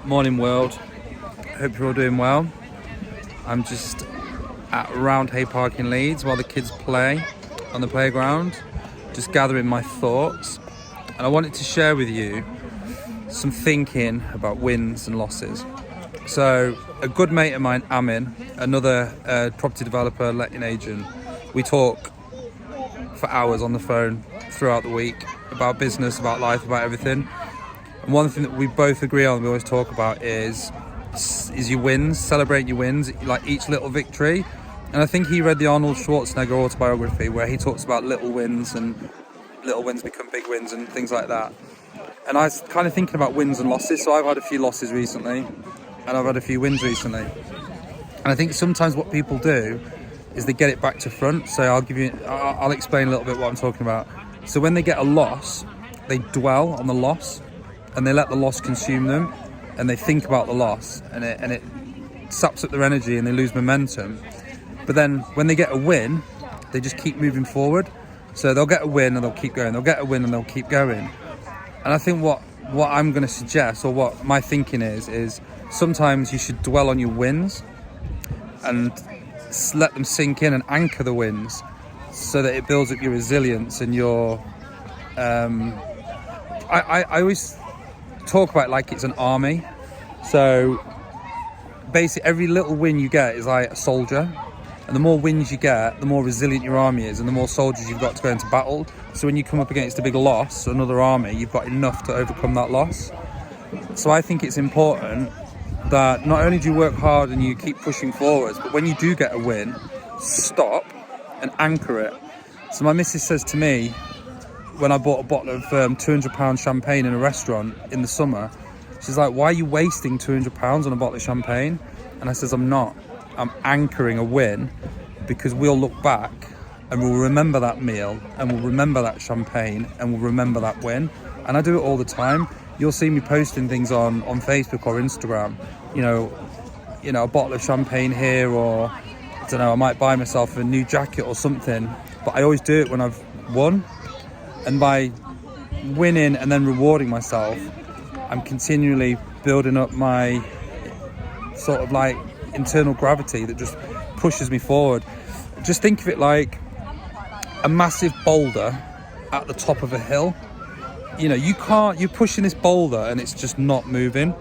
Morning world, hope you're all doing well. I'm just at Roundhay Park in Leeds while the kids play on the playground, just gathering my thoughts, and I wanted to share with you some thinking about wins and losses. So a good mate of mine, Amin, another property developer, letting agent, we talk for hours on the phone throughout the week about business, about life, about everything. And one thing that we both agree on, we always talk about is your wins, celebrate your wins, like each little victory. And I think he read the Arnold Schwarzenegger autobiography where he talks about little wins and little wins become big wins and things like that. And I was kind of thinking about wins and losses. So I've had a few losses recently and I've had a few wins recently. And I think sometimes what people do is they get it back to front. So I'll explain a little bit what I'm talking about. So when they get a loss, they dwell on the loss and they let the loss consume them, and they think about the loss, and it saps up their energy and they lose momentum. But then when they get a win, they just keep moving forward. So they'll get a win and they'll keep going, they'll get a win and they'll keep going. And I think what I'm going to suggest, or what my thinking is sometimes you should dwell on your wins and let them sink in and anchor the wins, so that it builds up your resilience and your I always talk about it like it's an army. So basically every little win you get is like a soldier, and the more wins you get, the more resilient your army is and the more soldiers you've got to go into battle. So when you come up against a big loss, another army, you've got enough to overcome that loss. So I think it's important that not only do you work hard and you keep pushing forwards, but when you do get a win, stop and anchor it. So my missus says to me, when I bought a bottle of £200 champagne in a restaurant in the summer, she's like, why are you wasting £200 on a bottle of champagne? And I says, I'm not. I'm anchoring a win, because we'll look back and we'll remember that meal and we'll remember that champagne and we'll remember that win. And I do it all the time. You'll see me posting things on Facebook or Instagram, you know, a bottle of champagne here, or I don't know, I might buy myself a new jacket or something, but I always do it when I've won. And by winning and then rewarding myself, I'm continually building up my sort of like internal gravity that just pushes me forward. Just think of it like a massive boulder at the top of a hill. You know, you're pushing this boulder and it's just not moving.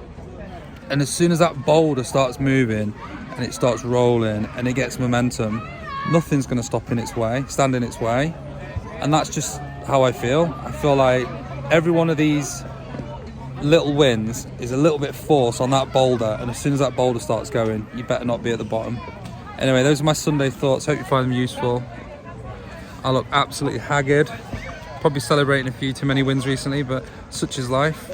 And as soon as that boulder starts moving and it starts rolling and it gets momentum, nothing's going to stand in its way. And that's just how I feel. I feel like every one of these little wins is a little bit of force on that boulder, and as soon as that boulder starts going, you better not be at the bottom. Anyway, those are my Sunday thoughts. Hope you find them useful. I look absolutely haggard, probably celebrating a few too many wins recently, but such is life.